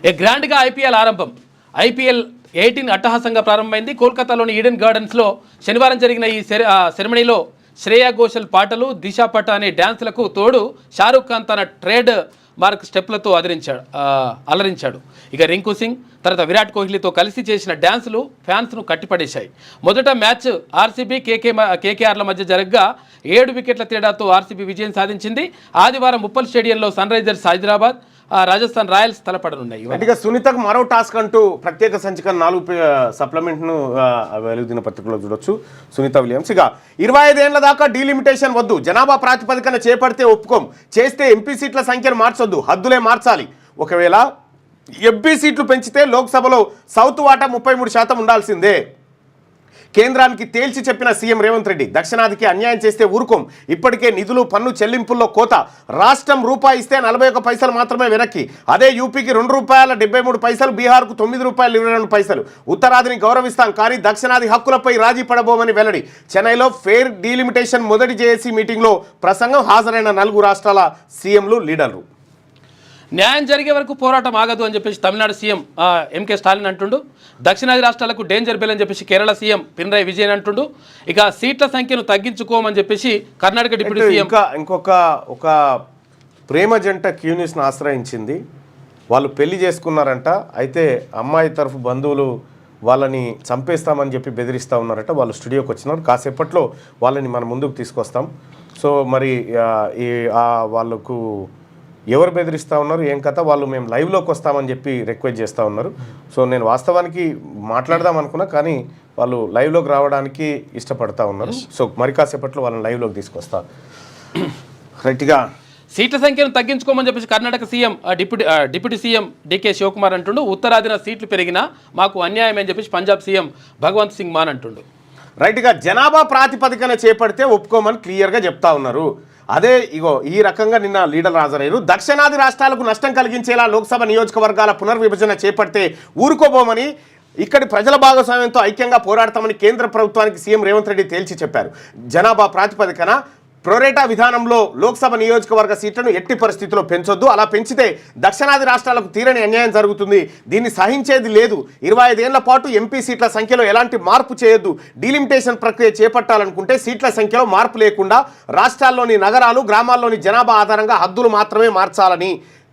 ఏ గ్రాండ్గా ఐపీఎల్ ఆరంభం. ఐపీఎల్ 18 అట్టహాసంగా ప్రారంభమైంది. కోల్కతాలోని ఈడెన్ గార్డెన్స్లో శనివారం జరిగిన ఈ సెరమనీలో శ్రేయా ఘోషల్ పాటలు, దిశా పటానీ డ్యాన్సులకు తోడు షారూఖ్ ఖాన్ తన ట్రేడ్ మార్క్ స్టెప్లతో అలరించాడు. ఇక రింకు సింగ్ తర్వాత విరాట్ కోహ్లీతో కలిసి చేసిన డ్యాన్సులు ఫ్యాన్స్ను కట్టిపడేశాయి. మొదట మ్యాచ్ ఆర్సీబీ కేకేఆర్ల మధ్య జరగగా 7 వికెట్ల తేడాతో ఆర్సీబీ విజయం సాధించింది. ఆదివారం ఉప్పల్ స్టేడియంలో Sunrisers Hyderabad, Rajasthan Royals తలపడనున్నాయి. ఇక సునీతకు మరో టాస్క్ అంటూ ప్రత్యేక సంచిక 4 సప్లిమెంట్ను వెలుగు దినపత్రికలో చూడొచ్చు. సునీత విలియమ్స్ ఇక 25 ఏళ్ల దాకా డీలిమిటేషన్ వద్దు, జనాభా ప్రాతిపదికన చేపడితే ఒప్పుకోం, చేస్తే ఎంపీ సీట్ల సంఖ్యను మార్చొద్దు, హద్దులే మార్చాలి. ఒకవేళ ఎంపీ సీట్లు పెంచితే లోక్సభలో సౌత్ వాటా 33% ఉండాల్సిందే. కేంద్రానికి తేల్చి చెప్పిన సీఎం రేవంత్ రెడ్డి, దక్షిణాదికి అన్యాయం చేస్తే ఊరుకోం, ఇప్పటికే నిధులు పన్ను చెల్లింపుల్లో కోత, రాష్ట్రం రూపాయి ఇస్తే 41 పైసలు మాత్రమే వెనక్కి, అదే యూపీకి ₹2.73, బీహార్కు ₹9.22. ఉత్తరాదిని గౌరవిస్తాం కానీ దక్షిణాది హక్కులపై రాజీ పడబోమని వెల్లడి. చెన్నైలో ఫెయిర్ డీలిమిటేషన్ మొదటి జేఏసీ మీటింగ్లో ప్రసంగం, హాజరైన 4 రాష్ట్రాల సీఎంలు, లీడర్లు. న్యాయం జరిగే వరకు పోరాటం ఆగదు అని చెప్పేసి తమిళనాడు సీఎం ఎంకే స్టాలిన్ అంటుండు. దక్షిణాది రాష్ట్రాలకు డేంజర్ బెల్ అని చెప్పేసి కేరళ సీఎం పినరయ్ విజయన్ అంటుండు. ఇక సీట్ల సంఖ్యను తగ్గించుకోమని చెప్పేసి కర్ణాటక డిప్యూటీ సీఎం. ఇంకొక ప్రేమ జంట క్యూనిస్ను ఆశ్రయించింది. వాళ్ళు పెళ్లి చేసుకున్నారంట. అయితే అమ్మాయి తరఫు బంధువులు వాళ్ళని చంపేస్తామని చెప్పి బెదిరిస్తూ ఉన్నారట. వాళ్ళు స్టూడియోకి వచ్చినారు. కాసేపట్లో వాళ్ళని మన ముందుకు తీసుకొస్తాం. సో మరి వాళ్ళకు ఎవరు బెదిరిస్తూ ఉన్నారు, ఏం కథ, వాళ్ళు మేము లైవ్లోకి వస్తామని చెప్పి రిక్వెస్ట్ చేస్తూ ఉన్నారు. సో నేను వాస్తవానికి మాట్లాడదాం అనుకున్నా, కానీ వాళ్ళు లైవ్లోకి రావడానికి ఇష్టపడతా ఉన్నారు. సో మరి కాసేపట్లో వాళ్ళని లైవ్లోకి తీసుకొస్తా. రైట్గా సీట్ల సంఖ్యను తగ్గించుకోమని చెప్పేసి Karnataka CM deputy CM DK Shivakumar అంటుండు. ఉత్తరాదిన సీట్లు పెరిగినా మాకు అన్యాయం అని చెప్పేసి పంజాబ్ సీఎం భగవంత్ సింగ్ మాన్ అంటుండు. రైట్గా జనాభా ప్రాతిపదికన చేపడితే ఒప్పుకోమని క్లియర్గా చెప్తా ఉన్నారు. అదే ఈ రకంగా నిన్న లీడర్ హాజరయ్యారు. దక్షిణాది రాష్ట్రాలకు నష్టం కలిగించేలా లోక్సభ నియోజకవర్గాల పునర్విభజన చేపడితే ఊరుకోబోమని, ఇక్కడి ప్రజల భాగస్వామ్యంతో ఐక్యంగా పోరాడతామని కేంద్ర ప్రభుత్వానికి సీఎం రేవంత్ రెడ్డి తేల్చి చెప్పారు. జనాభా ప్రాతిపదికన ప్రొరేటా విధానంలో లోక్సభ నియోజకవర్గ సీట్లను ఎట్టి పరిస్థితుల్లో పెంచొద్దు, అలా పెంచితే దక్షిణాది రాష్ట్రాలకు తీరని అన్యాయం జరుగుతుంది, దీన్ని సహించేది లేదు. 25 ఏళ్ల పాటు ఎంపీ సీట్ల సంఖ్యలో ఎలాంటి మార్పు చేయొద్దు, డీలిమిటేషన్ ప్రక్రియ చేపట్టాలనుకుంటే సీట్ల సంఖ్యలో మార్పు లేకుండా రాష్ట్రాల్లోని నగరాలు, గ్రామాల్లోని జనాభా ఆధారంగా హద్దులు మాత్రమే మార్చాలని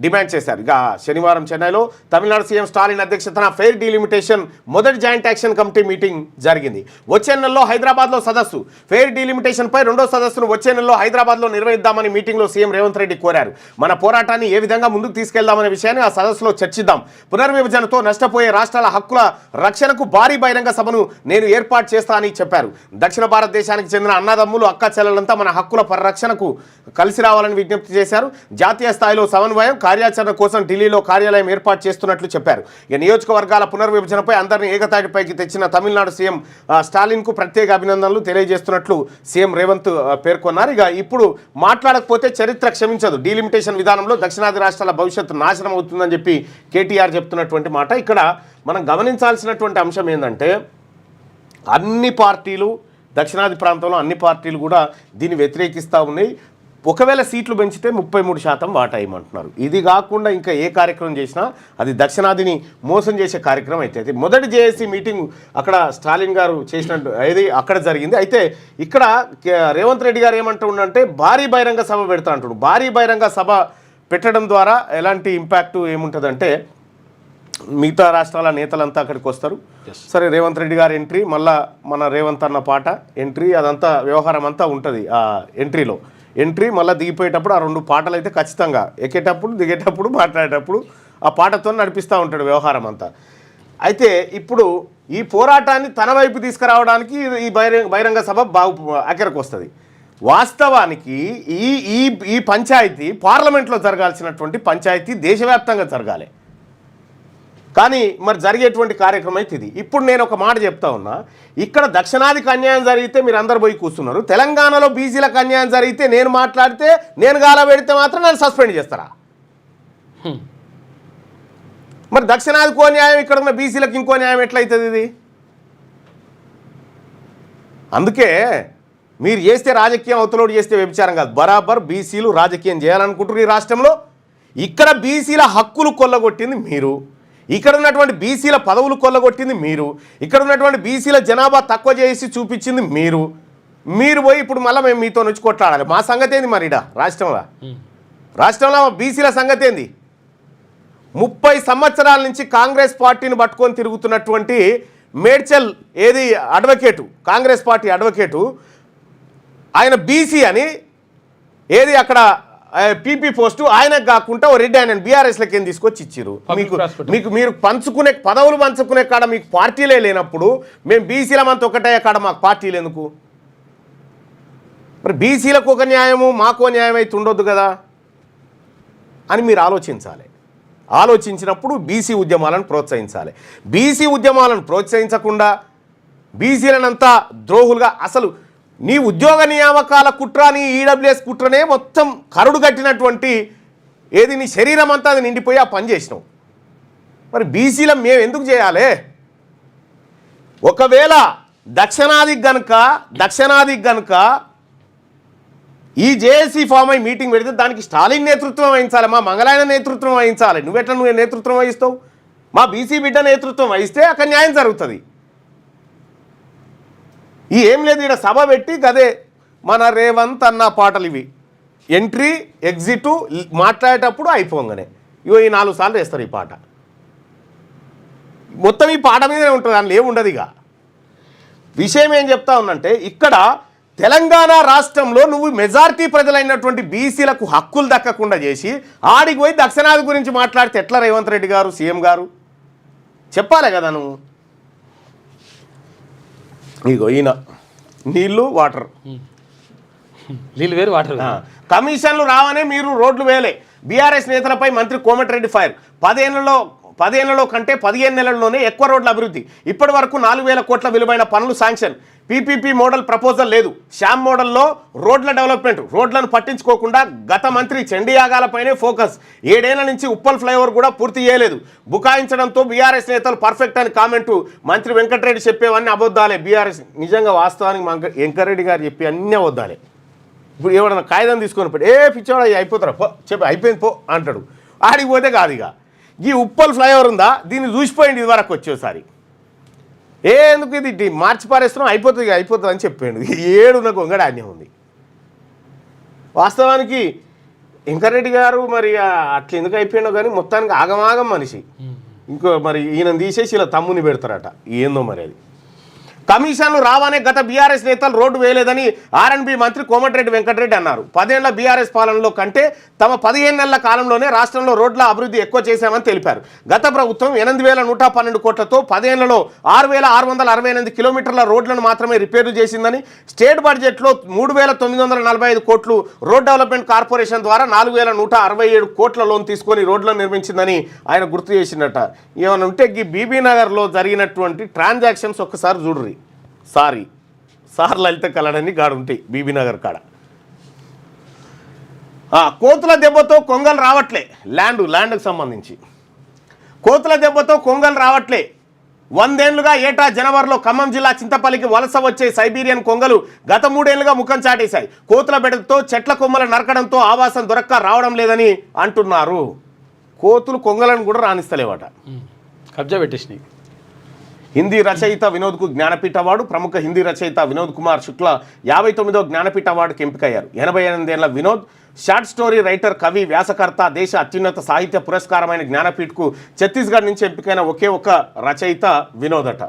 డిమాండ్ చేశారు. ఇక శనివారం చెన్నైలో తమిళనాడు సీఎం స్టాలిన్ అధ్యక్షతన ఫెయిర్ డీలిమిటేషన్ మొదటి జాయింట్ యాక్షన్ కమిటీ మీటింగ్ జరిగింది. వచ్చే నెలలో హైదరాబాద్లో సదస్సు, ఫెయిర్ డీలిమిటేషన్పై 2వ సదస్సును వచ్చే నెలలో హైదరాబాద్లో నిర్వహిద్దామని మీటింగ్లో సీఎం రేవంత్ రెడ్డి కోరారు. మన పోరాటాన్ని ఏ విధంగా ముందుకు తీసుకెళ్దామనే విషయాన్ని ఆ సదస్సులో చర్చిద్దాం. పునర్విభజనతో నష్టపోయే రాష్ట్రాల హక్కుల రక్షణకు భారీ బహిరంగ సభను నేను ఏర్పాటు చేస్తానని చెప్పారు. దక్షిణ భారతదేశానికి చెందిన అన్నదమ్ములు, అక్క చెల్లెలంతా మన హక్కుల పరిరక్షణకు కలిసి రావాలని విజ్ఞప్తి చేశారు. జాతీయ స్థాయిలో సమన్వయం, కార్యాచరణ కోసం ఢిల్లీలో కార్యాలయం ఏర్పాటు చేస్తున్నట్లు చెప్పారు. ఇక నియోజకవర్గాల పునర్విభజనపై అందరినీ ఏకతాటిపైకి తెచ్చిన తమిళనాడు సీఎం స్టాలిన్కు ప్రత్యేక అభినందనలు తెలియజేస్తున్నట్లు సీఎం రేవంత్ పేర్కొన్నారు. ఇక ఇప్పుడు మాట్లాడకపోతే చరిత్ర క్షమించదు, డీలిమిటేషన్ విధానంలో దక్షిణాది రాష్ట్రాల భవిష్యత్తు నాశనం అవుతుందని చెప్పి కేటీఆర్ చెప్తున్నటువంటి మాట. ఇక్కడ మనం గమనించాల్సినటువంటి అంశం ఏంటంటే, అన్ని పార్టీలు, దక్షిణాది ప్రాంతంలో అన్ని పార్టీలు కూడా దీన్ని వ్యతిరేకిస్తూ ఉన్నాయి. ఒకవేళ సీట్లు పెంచితే 33% వాటా ఇవ్వమంటున్నారు. ఇది కాకుండా ఇంకా ఏ కార్యక్రమం చేసినా అది దక్షిణాదిని మోసం చేసే కార్యక్రమం అయితే. మొదటి జేఏసీ మీటింగ్ అక్కడ స్టాలిన్ గారు చేసినట్టు అది అక్కడ జరిగింది. అయితే ఇక్కడ రేవంత్ రెడ్డి గారు ఏమంటుండంటే భారీ బహిరంగ సభ పెడతా అంటుడు. భారీ బహిరంగ సభ పెట్టడం ద్వారా ఎలాంటి ఇంపాక్ట్ ఏముంటుందంటే, మిగతా రాష్ట్రాల నేతలంతా అక్కడికి వస్తారు. సరే, రేవంత్ రెడ్డి గారు ఎంట్రీ, మళ్ళా మన రేవంత్ అన్న పాట ఎంట్రీ, అదంతా వ్యవహారం అంతా ఉంటుంది. ఆ ఎంట్రీలో మళ్ళీ దిగిపోయేటప్పుడు ఆ 2 పాటలు అయితే ఖచ్చితంగా, ఎక్కేటప్పుడు దిగేటప్పుడు మాట్లాడేటప్పుడు ఆ పాటతో నడిపిస్తూ ఉంటాడు వ్యవహారం అంతా. అయితే ఇప్పుడు ఈ పోరాటాన్ని తన వైపు తీసుకురావడానికి ఈ బహిరంగ సభ అక్కడికి వస్తుంది. వాస్తవానికి ఈ పంచాయతీ పార్లమెంట్లో జరగాల్సినటువంటి పంచాయతీ దేశవ్యాప్తంగా జరగాలి. కానీ మరి జరిగేటువంటి కార్యక్రమం అయితే ఇది. ఇప్పుడు నేను ఒక మాట చెప్తా ఉన్నా, ఇక్కడ దక్షిణాదికి అన్యాయం జరిగితే మీరు అందరు పోయి కూర్చున్నారు, తెలంగాణలో బీసీలకు అన్యాయం జరిగితే నేను మాట్లాడితే, నేను గాల పెడితే మాత్రం నన్ను సస్పెండ్ చేస్తారా? మరి దక్షిణాదికో న్యాయం, ఇక్కడ ఉన్న బీసీలకు ఇంకో న్యాయం ఎట్లయితుంది ఇది? అందుకే మీరు చేస్తే రాజకీయం, అవతలోడు చేస్తే వ్యభిచారం కాదు. బరాబర్ బీసీలు రాజకీయం చేయాలనుకుంటున్నారు ఈ రాష్ట్రంలో. ఇక్కడ బీసీల హక్కులు కొల్లగొట్టింది మీరు, ఇక్కడ ఉన్నటువంటి బీసీల పదవులు కొల్లగొట్టింది మీరు, ఇక్కడ ఉన్నటువంటి బీసీల జనాభా తక్కువ చేసి చూపించింది మీరు పోయి ఇప్పుడు మళ్ళీ మేము మీతో నుంచి కొట్లాడాలి. మా సంగతి ఏంది మరి రాష్ట్రంలో బీసీల సంగతి ఏంది? 30 సంవత్సరాల నుంచి కాంగ్రెస్ పార్టీని పట్టుకొని తిరుగుతున్నటువంటి మేడ్చల్ ఏది అడ్వకేటు, కాంగ్రెస్ పార్టీ అడ్వకేటు, ఆయన బీసీ అని ఏది అక్కడ పీపీ పోస్టు ఆయనకు కాకుండా ఓ రెడ్డి ఆయన బీఆర్ఎస్లకి ఏం తీసుకొచ్చి ఇచ్చారు. మీరు పంచుకునే పదవులు పంచుకునే కాడ మీకు పార్టీలే లేనప్పుడు మేము బీసీలమంతా ఒకటే కాడ మాకు పార్టీలు ఎందుకు? మరి బీసీలకు ఒక న్యాయము మాకు న్యాయం అయితే ఉండొద్దు కదా అని మీరు ఆలోచించాలి. ఆలోచించినప్పుడు బీసీ ఉద్యమాలను ప్రోత్సహించాలి. బీసీ ఉద్యమాలను ప్రోత్సహించకుండా బీసీలనంతా ద్రోహులుగా, అసలు నీ ఉద్యోగ నియామకాల కుట్ర, నీ ఈడబ్ల్యూఎస్ కుట్రనే మొత్తం కరుడు కట్టినటువంటి ఏది నీ శరీరం అంతా అది నిండిపోయి ఆ పని చేసినావు. మరి బీసీల మేము ఎందుకు చేయాలి? ఒకవేళ దక్షిణాదికి గనుక ఈ జేఏసీ ఫామ్ అయి మీటింగ్ పెడితే దానికి స్టాలిన్ నేతృత్వం వహించాలి, మా మంగళాయన నేతృత్వం వహించాలి. నువ్వు నేతృత్వం వహిస్తావు? మా బీసీ బిడ్డ నేతృత్వం వహిస్తే అక్కడ న్యాయం జరుగుతుంది. ఈ ఏం లేదు, ఇక్కడ సభ పెట్టి గదే మన రేవంత్ అన్న పాటలు ఇవి ఎంట్రీ ఎగ్జిట్ మాట్లాడేటప్పుడు అయిపోగానే ఇగో ఈ 4 సార్లు వేస్తారు ఈ పాట. మొత్తం ఈ పాట మీదనే ఉంటుంది, దానిలో ఏముండదు. ఇక విషయం ఏం చెప్తా ఉందంటే, ఇక్కడ తెలంగాణ రాష్ట్రంలో నువ్వు మెజారిటీ ప్రజలైనటువంటి బీసీలకు హక్కులు దక్కకుండా చేసి ఆడికి పోయి దక్షిణాది గురించి మాట్లాడితే ఎట్లా రేవంత్ రెడ్డి గారు సీఎం గారు చెప్పాలి కదా నువ్వు? ఇగో ఈయన నీళ్ళు వాటర్, నీళ్ళు వేరు వాటర్. కమిషన్లు రావనే మీరు రోడ్లు వేయలే. బీఆర్ఎస్ నేతలపై మంత్రి కోమటిరెడ్డి ఫైర్. 10 ఏళ్లలో కంటే 15 నెలల్లోనే ఎక్కువ రోడ్ల అభివృద్ధి. ఇప్పటి వరకు 4,000 కోట్ల విలువైన పనులు శాంక్షన్. పీపీపీ మోడల్ ప్రపోజల్ లేదు. శ్యామ్ మోడల్లో రోడ్ల డెవలప్మెంట్. రోడ్లను పట్టించుకోకుండా గత మంత్రి చండీయాగాలపైనే ఫోకస్. 7 ఏళ్ల నుంచి ఉప్పల్ ఫ్లైఓవర్ కూడా పూర్తి చేయలేదు. బుకాయించడంతో బీఆర్ఎస్ నేతలు పర్ఫెక్ట్ అని కామెంటు. మంత్రి వెంకటరెడ్డి చెప్పేవన్నీ అబద్ధాలే. బీఆర్ఎస్ నిజంగా వాస్తవానికి వెంకటరెడ్డి గారు చెప్పి అన్నీ అబద్ధాలే. ఇప్పుడు ఎవడన్నా కాగితం తీసుకొని పెట్టి పిచ్చోడా అయిపోతారా పో చెప్పి అయిపోయింది పో అంటాడు. ఆడికి పోతే కాదు. ఇక ఈ ఉప్పల్ ఫ్లైఓవర్ ఉందా, దీన్ని చూసిపోయింది ఇది వరకు వచ్చేసారి. ఎందుకు ఇది మార్చి పారేస్తున్నాం అయిపోతుంది అని చెప్పాడు. 7 గొంగడ అన్నీ ఉంది. వాస్తవానికి వెంకరెడ్డి గారు మరి అట్లా ఎందుకు అయిపోయినావు కానీ మొత్తానికి ఆగమాగం మనిషి. ఇంకో మరి ఈయన తీసేసి ఇలా తమ్ముని పెడతారట, ఏందో మరి అది. కమిషన్లు రావానే గత బీఆర్ఎస్ నేతలు రోడ్డు వేయలేదని ఆర్ఎండ్బి మంత్రి కోమటిరెడ్డి వెంకటరెడ్డి అన్నారు. 10 ఏళ్ల బీఆర్ఎస్ పాలనలో కంటే తమ 15 నెలల కాలంలోనే రాష్ట్రంలో రోడ్ల అభివృద్ధి ఎక్కువ చేశామని తెలిపారు. గత ప్రభుత్వం 8,112 కోట్లతో 10 ఏళ్లలో 6,668 కిలోమీటర్ల రోడ్లను మాత్రమే రిపేర్లు చేసిందని, స్టేట్ బడ్జెట్లో 3,945 కోట్లు రోడ్ డెవలప్మెంట్ కార్పొరేషన్ ద్వారా 4,167 కోట్ల లోన్ తీసుకొని రోడ్లను నిర్మించిందని ఆయన గుర్తు చేసిందట. ఏమైనా ఉంటే ఈ బీబీ నగర్లో జరిగినటువంటి ట్రాన్సాక్షన్స్ ఒక్కసారి చూడ్రి. సార్ లలిత కలడని గాడు ఉంటాయి బీబీ నగర్ కాడ. కోతుల దెబ్బతో కొంగలు రావట్లే. ల్యాండ్కి సంబంధించి కోతుల దెబ్బతో కొంగలు రావట్లే. 100 ఏళ్లుగా ఏటా జనవరిలో ఖమ్మం జిల్లా చింతపల్లికి వలస వచ్చే సైబీరియన్ కొంగలు గత 3 ఏళ్లుగా ముఖం చాటేశాయి. కోతుల బెడతో చెట్ల కొమ్మలు నరకడంతో ఆవాసం దొరక్క రావడం లేదని అంటున్నారు. కోతులు కొంగలను కూడా రాణిస్తలేవట, కబ్జా పెట్టేసినాయి. హిందీ రచయిత వినోద్కు జ్ఞానపీఠ అవార్డు. ప్రముఖ హిందీ రచయిత వినోద్ కుమార్ శుక్ల 59వ జ్ఞానపీఠ అవార్డుకి ఎంపికయ్యారు. 88 ఏళ్ల వినోద్ షార్ట్ స్టోరీ రైటర్, కవి, వ్యాసకర్త. దేశ అత్యున్నత సాహిత్య పురస్కారమైన జ్ఞానపీఠకు ఛత్తీస్గఢ్ నుంచి ఎంపికైన ఒకే ఒక రచయిత వినోదట.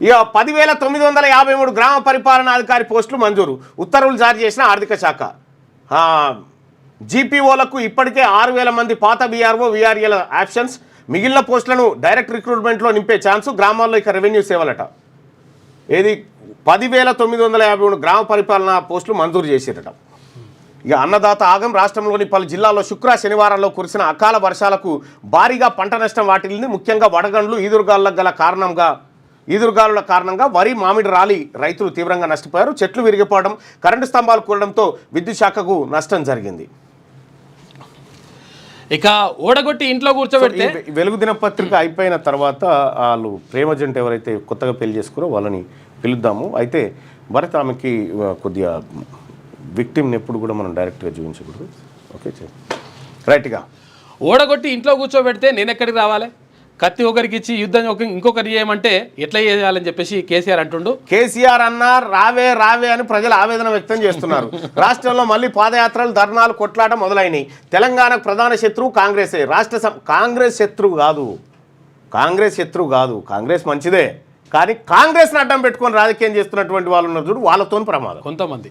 ఇక 10,953 గ్రామ పరిపాలనాధికారి పోస్టులు మంజూరు. ఉత్తర్వులు జారీ చేసిన ఆర్థిక శాఖ. జీపీఓలకు ఇప్పటికే 6,000 మంది పాత బీఆర్ఓ వీఆర్ఏల ఆప్షన్స్. మిగిలిన పోస్టులను డైరెక్ట్ రిక్రూట్మెంట్లో నింపే ఛాన్సు. గ్రామాల్లో ఇక రెవెన్యూ సేవలట. 10,953 గ్రామ పరిపాలనా పోస్టులు మంజూరు చేసేరట. ఇక అన్నదాత ఆగం. రాష్ట్రంలోని పలు జిల్లాల్లో శనివారాల్లో కురిసిన అకాల వర్షాలకు భారీగా పంట నష్టం వాటిల్లింది. ముఖ్యంగా వడగండ్లు, ఈదురుగాలుల కారణంగా వరి, మామిడి రాలి రైతులు తీవ్రంగా నష్టపోయారు. చెట్లు విరిగిపోవడం, కరెంటు స్తంభాలు కూలడంతో విద్యుత్ శాఖకు నష్టం జరిగింది. ఇక ఓడగొట్టి ఇంట్లో కూర్చోబెడితే వెలుగు దినపత్రిక అయిపోయిన తర్వాత వాళ్ళు ప్రేమ జంట ఎవరైతే కొత్తగా పెళ్లి చేసుకురో వాళ్ళని పిలుద్దాము. అయితే భరత్ ఆమెకి కొద్దిగా విక్టిమ్ని ఎప్పుడు కూడా మనం డైరెక్ట్గా చూపించకూడదు. ఓకే. రైట్గా ఓడగొట్టి ఇంట్లో కూర్చోబెడితే నేను ఎక్కడికి రావాలి, కత్తి ఒకరికి ఇచ్చి యుద్ధం ఇంకొకరి చేయమంటే ఎట్లా చేయాలని చెప్పేసి కేసీఆర్ అంటుండు. కేసీఆర్ అన్నారు రావే రావే అని ప్రజలు ఆవేదన వ్యక్తం చేస్తున్నారు. రాష్ట్రంలో మళ్ళీ పాదయాత్రలు, ధర్నాలు, కొట్లాట మొదలైనవి. తెలంగాణకు ప్రధాన శత్రువు కాంగ్రెసే. కాంగ్రెస్ శత్రువు కాదు, కాంగ్రెస్ మంచిదే, కానీ కాంగ్రెస్ని అడ్డం పెట్టుకొని రాజకీయం చేస్తున్నటువంటి వాళ్ళు ఉన్నారు చూడు, వాళ్ళతో ప్రమాదం. కొంతమంది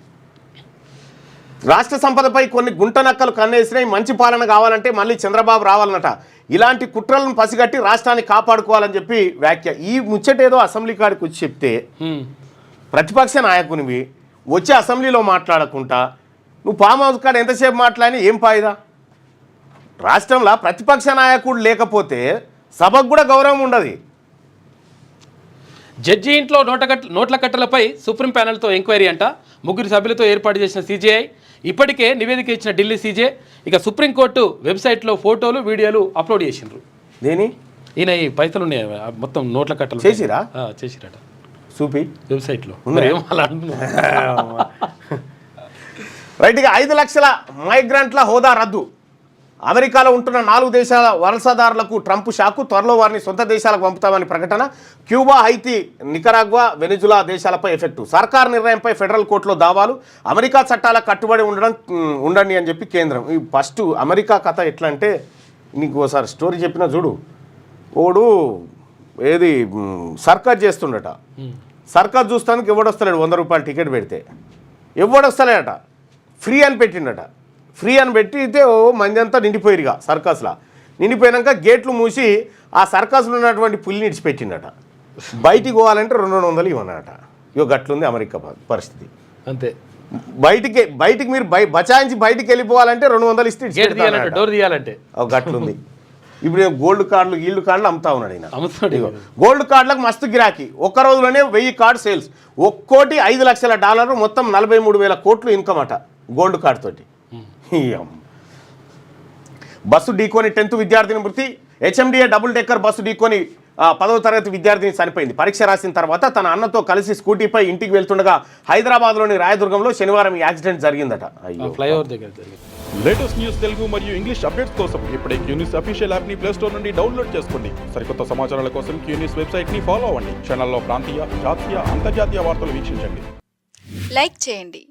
రాష్ట్ర సంపదపై కొన్ని గుంటనక్కలు కన్నేసినాయి. మంచి పాలన కావాలంటే మళ్ళీ చంద్రబాబు రావాలన్నట. ఇలాంటి కుట్రలను పసిగట్టి రాష్ట్రాన్ని కాపాడుకోవాలని చెప్పి వ్యాఖ్య. ఈ ముచ్చటేదో అసెంబ్లీ కాడికి వచ్చి చెప్తే ప్రతిపక్ష నాయకునివి వచ్చి అసెంబ్లీలో మాట్లాడకుండా నువ్వు ఫామ్ హౌస్ కాడ ఎంతసేపు మాట్లాడినా ఏం ఫాయిదా? రాష్ట్రంలో ప్రతిపక్ష నాయకుడు లేకపోతే సభకు కూడా గౌరవం ఉండదు. జడ్జి ఇంట్లో నోట్ల కట్టలపై సుప్రీం ప్యానెల్తో ఎంక్వైరీ అంట. 3 సభ్యులతో ఏర్పాటు చేసిన సిజేఐ ఇప్పటికే నివేదిక ఇచ్చిన ఢిల్లీ సీజే ఇక సుప్రీంకోర్టు వెబ్సైట్లో ఫోటోలు, వీడియోలు అప్లోడ్ చేసిండ్రు. దేని ఈయన ఈ పైసలు ఉన్నాయి మొత్తం నోట్ల కట్టలు చేసిరట చూపి వెబ్సైట్లో. రైట్గా 5 లక్షల మైగ్రెంట్ల హోదా రద్దు. అమెరికాలో ఉంటున్న 4 దేశాల వలసదారులకు ట్రంప్ షాకు. త్వరలో వారిని సొంత దేశాలకు పంపుతామని ప్రకటన. క్యూబా, హైతీ, నికరాగ్వా, వెనిజులా దేశాలపై ఎఫెక్టు. సర్కార్ నిర్ణయంపై ఫెడరల్ కోర్టులో దావాలు. అమెరికా చట్టాలకు కట్టుబడి ఉండండి అని చెప్పి కేంద్రం. ఈ ఫస్ట్ అమెరికా కథ ఎట్లా అంటే, నీకు ఒకసారి స్టోరీ చెప్పిన చూడు. ఓడు ఏది సర్కస్ చేస్తుండట. సర్కస్ చూస్తానికి ఎవడొస్తలేడు. 100 రూపాయలు టికెట్ పెడితే ఎవడొస్తలేడట. ఫ్రీ అని పెట్టిండట. ఫ్రీ అని పెట్టి ఓ మంది అంతా నిండిపోయిరుగా సర్కస్లో. నిండిపోయాక గేట్లు మూసి ఆ సర్కస్లో ఉన్నటువంటి పులిని ఇడిచిపెట్టిండట. బయటికి పోవాలంటే 200 ఇవ్వనట. ఇగో గట్లుంది అమెరికా పరిస్థితి. అంతే. బయటికి మీరు బచాయించి బయటికి వెళ్ళిపోవాలంటే 200 ఇస్తే డోర్ తీయాలంటే గట్లుంది. ఇప్పుడు గోల్డ్ కార్డులు, ఈల్డ్ కార్డులు అమ్ముతా ఉన్నాడు ఆయన. గోల్డ్ కార్డులకు మస్తు గిరాకీ. ఒక్క రోజులోనే 1000 కార్డు సేల్స్. ఒక్కోటి $5 లక్షల, మొత్తం 43,000 కోట్లు ఇన్కమ్ అట గోల్డ్ కార్డు తోటి. బస్సు ఢీకొని 10th విద్యార్థిని మృతి. హెచ్ఎండిఏ డబుల్ డెక్కర్ బస్సు ఢీకొని 10వ తరగతి విద్యార్థిని చనిపోయింది. పరీక్ష రాసిన తర్వాత తన అన్నతో కలిసి స్కూటీపై ఇంటికి వెళ్తుండగా హైదరాబాద్లోని రాయదుర్గంలో శనివారం ఈ యాక్సిడెంట్ జరిగిందట. ఫ్లైఓవర్ దగ్గర జరిగింది. లేటెస్ట్ న్యూస్ తెలుగు మరియు ఇంగ్లీష్ అప్డేట్స్ కోసం ఇప్పుడే క్యూన్యూస్ అఫీషియల్ యాప్ ని ప్లే స్టోర్ నుండి డౌన్లోడ్ చేసుకోండి. సరికొత్త సమాచారాల కోసం క్యూన్యూస్ వెబ్సైట్ ని ఫాలో అవ్వండి. ఛానల్లో ప్రాంతీయ, జాతీయ, అంతర్జాతీయ వార్తలు వీక్షించండి. లైక్ చేయండి.